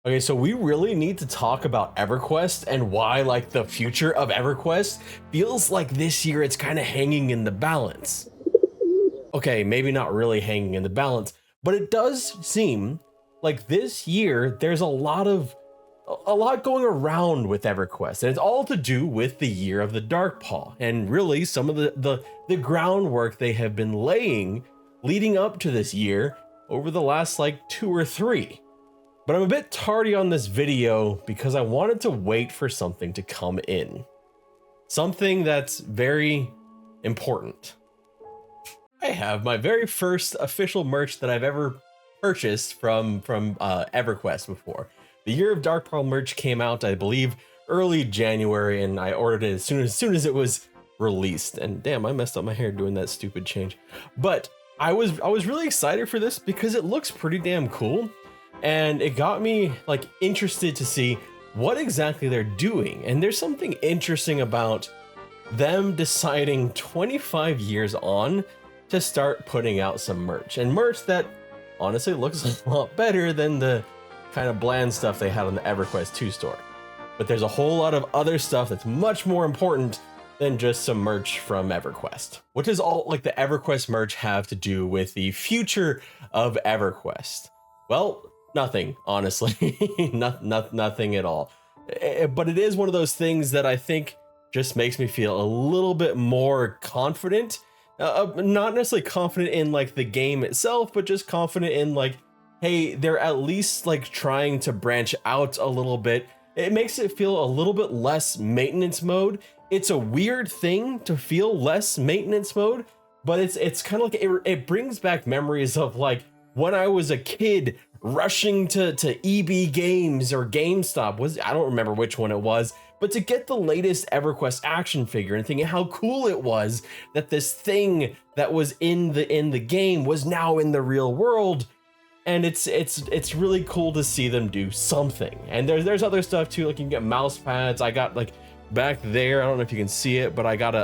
Okay, so we really need to talk about EverQuest and why, like, the future of EverQuest feels like this year it's kind of hanging in the balance. Okay, maybe not really hanging in the balance, but it does seem like this year there's a lot going around with EverQuest, and it's all to do with the year of the Darkpaw, and really some of the groundwork they have been laying leading up to this year over the last like 2 or 3. But I'm a bit tardy on this video because I wanted to wait for something to come in. Something that's very important. I have my very first official merch that I've ever purchased from EverQuest before. The Year of Darkpaw merch came out, I believe, early January, and I ordered it as soon as it was released. And damn, I messed up my hair doing that stupid change. But I was really excited for this because it looks pretty damn cool. And it got me like interested to see what exactly they're doing. And there's something interesting about them deciding 25 years on to start putting out some merch, and merch that honestly looks a lot better than the kind of bland stuff they had on the Everquest II store. But there's a whole lot of other stuff that's much more important than just some merch from EverQuest. What does all like the EverQuest merch have to do with the future of EverQuest? Well, nothing, honestly. Nothing at all. But it is one of those things that I think just makes me feel a little bit more confident. Not necessarily confident in like the game itself, but just confident in like, hey, they're at least like trying to branch out a little bit. It makes it feel a little bit less maintenance mode. It's a weird thing to feel less maintenance mode, but it's kind of like it brings back memories of like when I was a kid rushing to EB Games or GameStop. I don't remember which one it was, but to get the latest EverQuest action figure and thinking how cool it was that this thing that was in the game was now in the real world. And it's really cool to see them do something. And there's other stuff too, like you can get mouse pads. I got like back there, I don't know if you can see it, but I got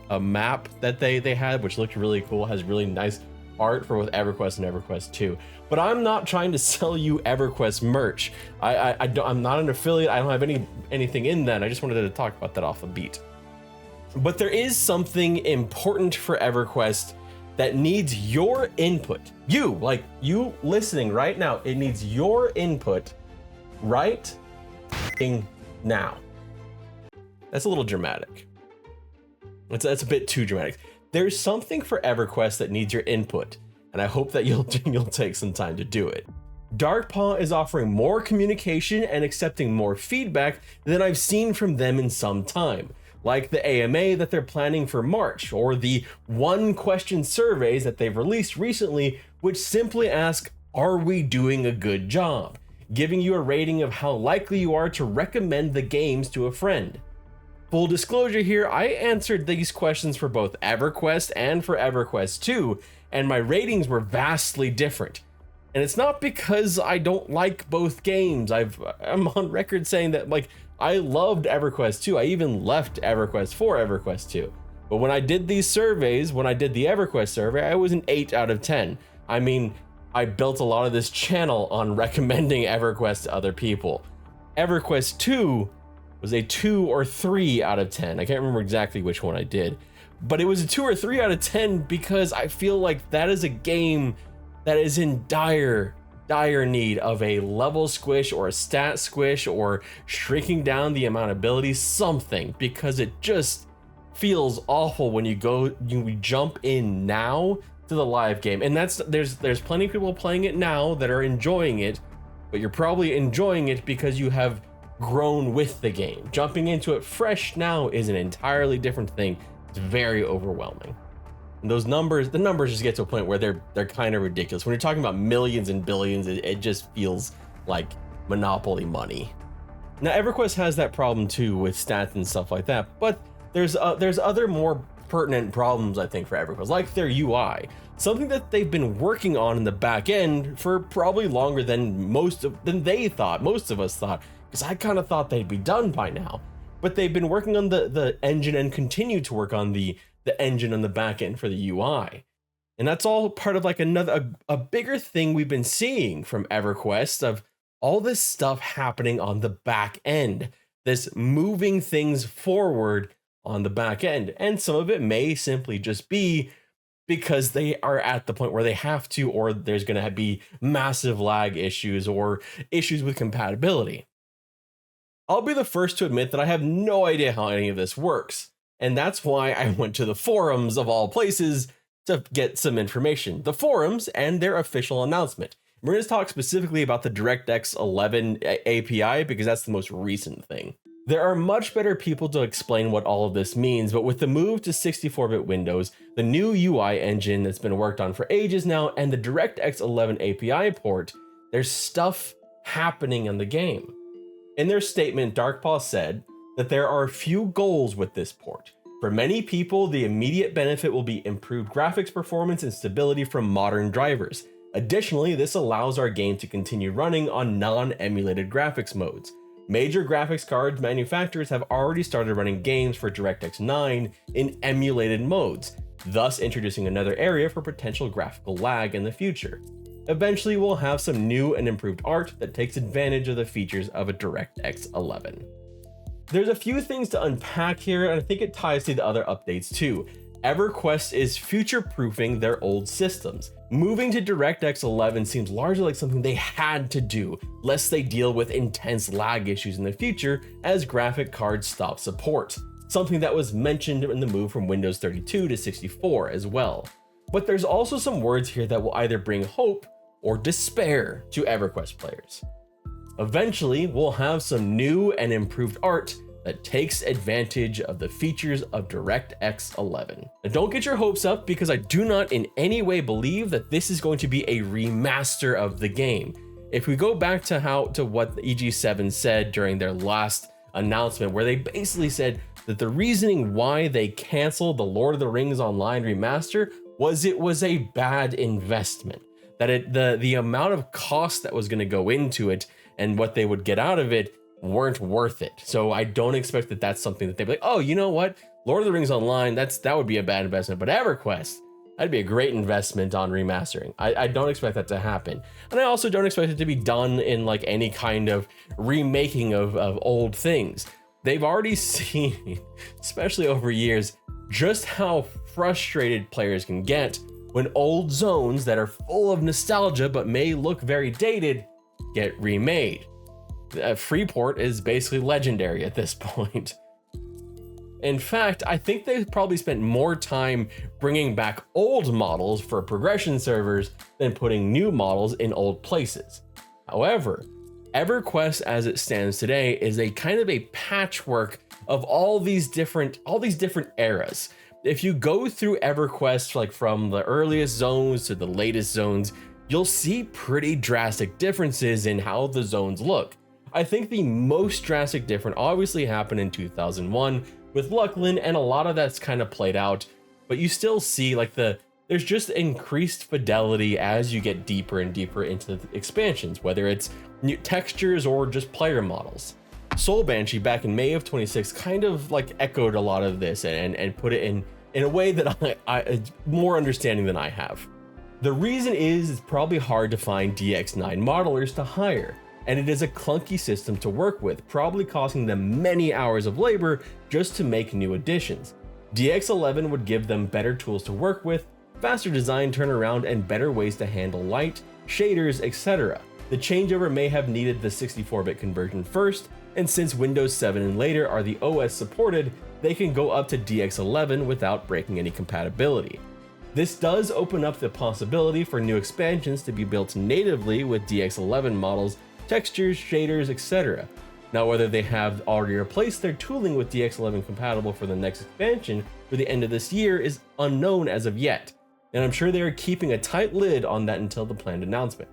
a map that they had, which looked really cool, has really nice art for both EverQuest and EverQuest 2. But I'm not trying to sell you EverQuest merch. I'm not an affiliate. I don't have anything in that. I just wanted to talk about that off a beat. But there is something important for EverQuest that needs your input. You listening right now, it needs your input right now. That's a little dramatic. That's a bit too dramatic. There's something for EverQuest that needs your input, and I hope that you'll take some time to do it. Darkpaw is offering more communication and accepting more feedback than I've seen from them in some time, like the AMA that they're planning for March, or the 1-question surveys that they've released recently, which simply ask, are we doing a good job? Giving you a rating of how likely you are to recommend the games to a friend. Full disclosure here, I answered these questions for both EverQuest and for EverQuest II, and my ratings were vastly different. And it's not because I don't like both games. I'm on record saying that like I loved EverQuest II. I even left EverQuest for EverQuest II. But when I did these surveys, when I did the EverQuest survey, I was an 8 out of 10. I mean, I built a lot of this channel on recommending EverQuest to other people. EverQuest II was a 2 or 3 out of 10. I can't remember exactly which one I did, but it was a 2 or 3 out of 10 because I feel like that is a game that is in dire need of a level squish or a stat squish or shrinking down the amount of abilities, something, because it just feels awful when you jump in now to the live game. And there's plenty of people playing it now that are enjoying it, but you're probably enjoying it because you have grown with the game. Jumping into it fresh now is an entirely different thing. It's very overwhelming. And the numbers just get to a point where they're kind of ridiculous. When you're talking about millions and billions, it just feels like Monopoly money. Now EverQuest has that problem too with stats and stuff like that, but there's other more pertinent problems I think for EverQuest, like their UI, something that they've been working on in the back end for probably longer than most of us thought, because I kind of thought they'd be done by now. But they've been working on the engine and continue to work on the engine on the back end for the UI. And that's all part of like a bigger thing we've been seeing from EverQuest of All this stuff happening on the back end, this moving things forward on the back end. And some of it may simply just be because they are at the point where they have to, or there's going to be massive lag issues or issues with compatibility. I'll be the first to admit that I have no idea how any of this works. And that's why I went to the forums of all places to get some information. The forums and their official announcement. We're going to talk specifically about the DirectX 11 API because that's the most recent thing. There are much better people to explain what all of this means, but with the move to 64-bit Windows, the new UI engine that's been worked on for ages now, and the DirectX 11 API port, there's stuff happening in the game. In their statement, Darkpaw said that there are a few goals with this port. For many people, the immediate benefit will be improved graphics performance and stability from modern drivers. Additionally, this allows our game to continue running on non-emulated graphics modes. Major graphics card manufacturers have already started running games for DirectX 9 in emulated modes, thus introducing another area for potential graphical lag in the future. Eventually, we'll have some new and improved art that takes advantage of the features of a DirectX 11. There's a few things to unpack here, and I think it ties to the other updates too. Everquest is future-proofing their old systems. Moving to DirectX 11 seems largely like something they had to do, lest they deal with intense lag issues in the future as graphic cards stop support, something that was mentioned in the move from Windows 32 to 64 as well. But there's also some words here that will either bring hope or despair to Everquest players. Eventually, we'll have some new and improved art that takes advantage of the features of DirectX 11. Now, don't get your hopes up because I do not in any way believe that this is going to be a remaster of the game. If we go back to what EG7 said during their last announcement, where they basically said that the reasoning why they canceled the Lord of the Rings Online remaster was it was a bad investment, that the amount of cost that was going to go into it and what they would get out of it weren't worth it. So I don't expect that that's something that they'd be like, oh, you know what? Lord of the Rings Online, that would be a bad investment, but EverQuest, that'd be a great investment on remastering. I don't expect that to happen. And I also don't expect it to be done in like any kind of remaking of old things. They've already seen, especially over years, just how frustrated players can get when old zones that are full of nostalgia but may look very dated get remade. Freeport is basically legendary at this point. In fact, I think they've probably spent more time bringing back old models for progression servers than putting new models in old places. However, EverQuest as it stands today is a kind of a patchwork of all these different eras. If you go through EverQuest, like from the earliest zones to the latest zones, you'll see pretty drastic differences in how the zones look. I think the most drastic difference obviously happened in 2001 with Luckland, and a lot of that's kind of played out, but you still see like there's just increased fidelity as you get deeper and deeper into the expansions, whether it's new textures or just player models. Soul Banshee back in May of 26 kind of like echoed a lot of this and put it in a way that I more understanding than I have. The reason is it's probably hard to find DX9 modelers to hire, and it is a clunky system to work with, probably costing them many hours of labor just to make new additions. DX11 would give them better tools to work with, faster design turnaround, and better ways to handle light, shaders, etc. The changeover may have needed the 64-bit conversion first, and since Windows 7 and later are the OS supported, they can go up to DX11 without breaking any compatibility. This does open up the possibility for new expansions to be built natively with DX11 models, textures, shaders, etc. Now, whether they have already replaced their tooling with DX11 compatible for the next expansion for the end of this year is unknown as of yet, and I'm sure they are keeping a tight lid on that until the planned announcement.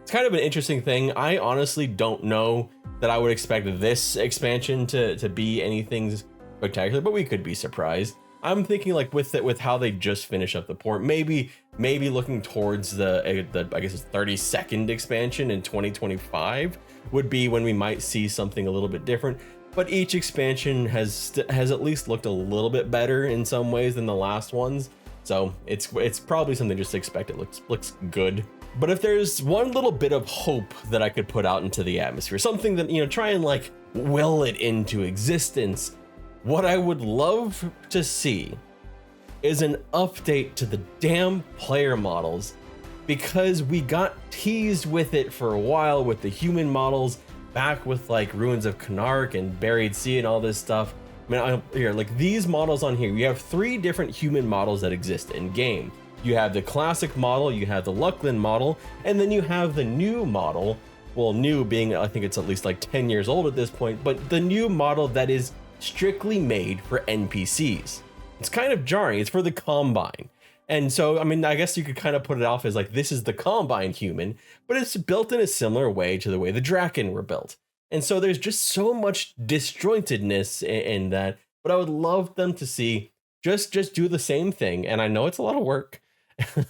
It's kind of an interesting thing. I honestly don't know that I would expect this expansion to be anything spectacular, but we could be surprised. I'm thinking like with how they just finished up the port, maybe looking towards the I guess it's 32nd expansion in 2025 would be when we might see something a little bit different. But each expansion has at least looked a little bit better in some ways than the last ones, so it's probably something just to expect. It looks good. But if there's one little bit of hope that I could put out into the atmosphere, something that, you know, try and like will it into existence, what I would love to see is an update to the damn player models, because we got teased with it for a while with the human models back with like Ruins of Canark and Buried Sea and all this stuff. I mean, here, like these models on here, you have 3 different human models that exist in game. You have the classic model, you have the Lucklin model, and then you have the new model. Well, new being, I think it's at least like 10 years old at this point, but the new model that is strictly made for NPCs. It's kind of jarring. It's for the Combine. And so, I mean, I guess you could kind of put it off as like, this is the Combine human, but it's built in a similar way to the way the Draken were built. And so there's just so much disjointedness in that, but I would love them to see just do the same thing. And I know it's a lot of work.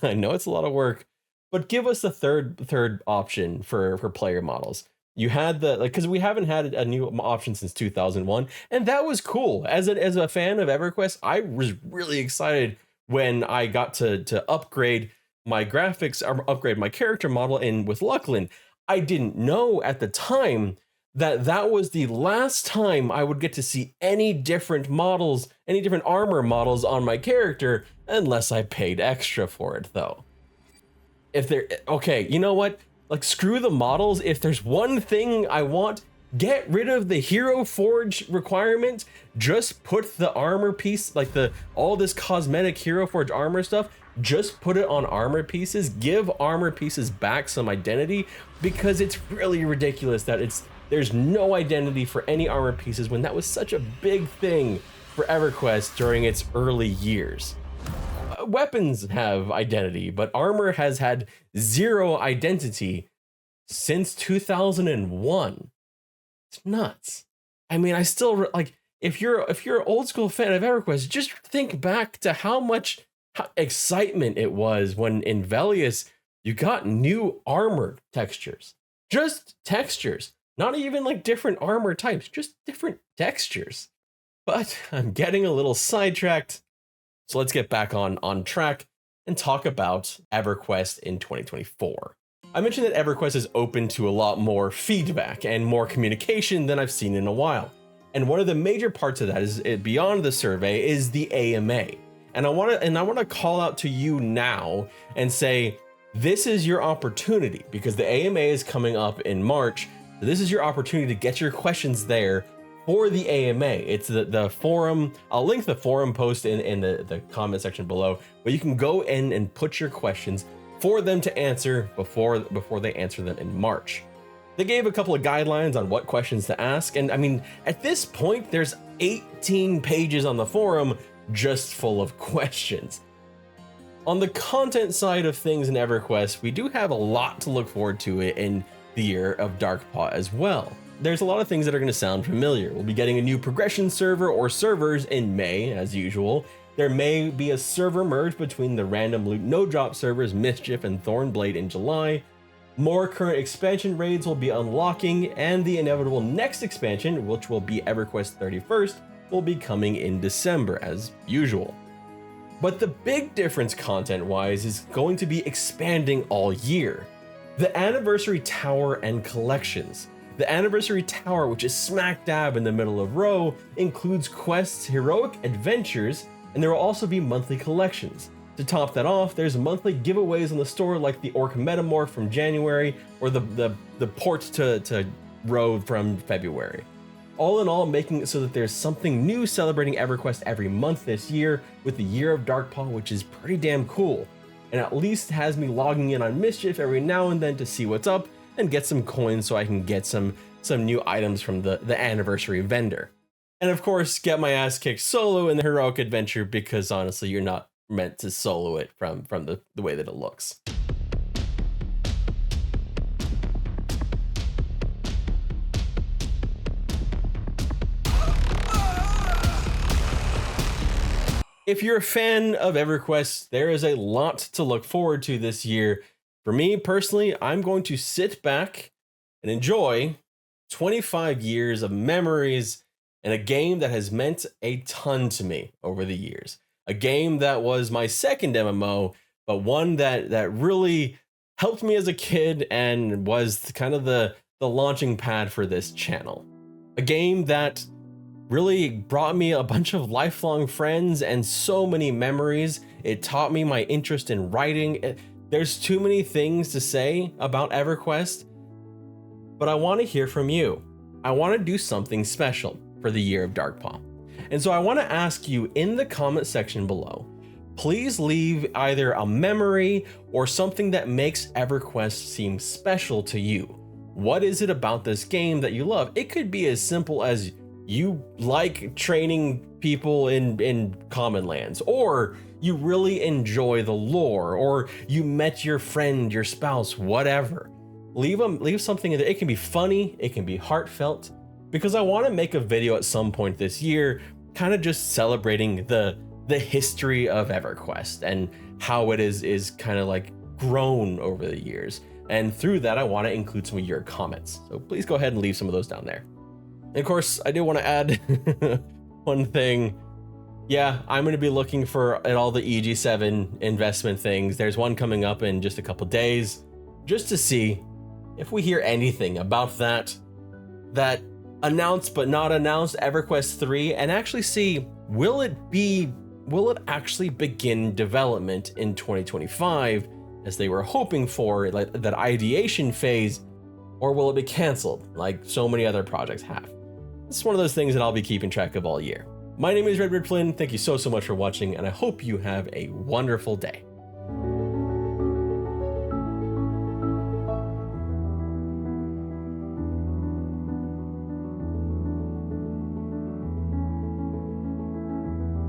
I know it's a lot of work, but give us a third option for player models. You had the, like, because we haven't had a new option since 2001, and that was cool. As a fan of EverQuest, I was really excited when I got to upgrade my graphics, or upgrade my character model in with Lucklin. I didn't know at the time that was the last time I would get to see any different models, any different armor models on my character, unless I paid extra for it, though. If they're, okay, you know what? Like, screw the models. If there's one thing I want, get rid of the Hero Forge requirement. Just put the armor piece, like all this cosmetic Hero Forge armor stuff, just put it on armor pieces. Give armor pieces back some identity, because it's really ridiculous that there's no identity for any armor pieces when that was such a big thing for EverQuest during its early years. Weapons have identity, but armor has had 0 identity since 2001. It's nuts. I mean, I still like, if you're an old school fan of EverQuest, just think back to how much excitement it was when in Velius you got new armor textures. Just textures. Not even like different armor types, just different textures. But I'm getting a little sidetracked. So let's get back on track and talk about EverQuest in 2024. I mentioned that EverQuest is open to a lot more feedback and more communication than I've seen in a while. And one of the major parts of that is, beyond the survey, is the AMA. And I want to call out to you now and say, this is your opportunity, because the AMA is coming up in March. This is your opportunity to get your questions there for the AMA. It's the forum. I'll link the forum post in the comment section below, but you can go in and put your questions for them to answer before they answer them in March. They gave a couple of guidelines on what questions to ask, and I mean, at this point, there's 18 pages on the forum just full of questions. On the content side of things in EverQuest, we do have a lot to look forward to in the year of Darkpaw as well. There's a lot of things that are going to sound familiar. We'll be getting a new progression server or servers in May, as usual. There may be a server merge between the random loot no drop servers Mischief and Thornblade in July. More current expansion raids will be unlocking, and the inevitable next expansion, which will be Everquest 31st, will be coming in December, as usual. But the big difference content-wise is going to be expanding all year. The Anniversary Tower and Collections. The Anniversary Tower, which is smack dab in the middle of Row, includes quests, heroic adventures, and there will also be monthly collections. To top that off, there's monthly giveaways on the store, like the Orc Metamorph from January, or the port to Row from February. All in all, making it so that there's something new celebrating EverQuest every month this year, with the Year of Darkpaw, which is pretty damn cool, and at least has me logging in on Mischief every now and then to see what's up and get some coins so I can get some new items from the anniversary vendor. And of course, get my ass kicked solo in the heroic adventure, because honestly, you're not meant to solo it from the way that it looks. If you're a fan of EverQuest, there is a lot to look forward to this year. For me personally, I'm going to sit back and enjoy 25 years of memories and a game that has meant a ton to me over the years. A game that was my second MMO, but one that really helped me as a kid and was kind of the launching pad for this channel. A game that really brought me a bunch of lifelong friends and so many memories. It taught me my interest in writing. There's too many things to say about EverQuest, but I want to hear from you. I want to do something special for the year of Darkpaw. And so I want to ask you in the comment section below, please leave either a memory or something that makes EverQuest seem special to you. What is it about this game that you love? It could be as simple as you like training people in common lands, or you really enjoy the lore, or you met your friend, your spouse, whatever. Leave something in there. It can be funny, it can be heartfelt, because I want to make a video at some point this year kind of just celebrating the history of EverQuest and how it is kind of like grown over the years. And through that, I want to include some of your comments. So please go ahead and leave some of those down there. And of course, I do want to add one thing. Yeah, I'm going to be looking at all the EG7 investment things. There's one coming up in just a couple days, just to see if we hear anything about that announced but not announced EverQuest 3, and actually see, will it actually begin development in 2025 as they were hoping for, like that ideation phase, or will it be canceled like so many other projects have? It's one of those things that I'll be keeping track of all year. My name is Redbeard Flynn. Thank you so much for watching, and I hope you have a wonderful day.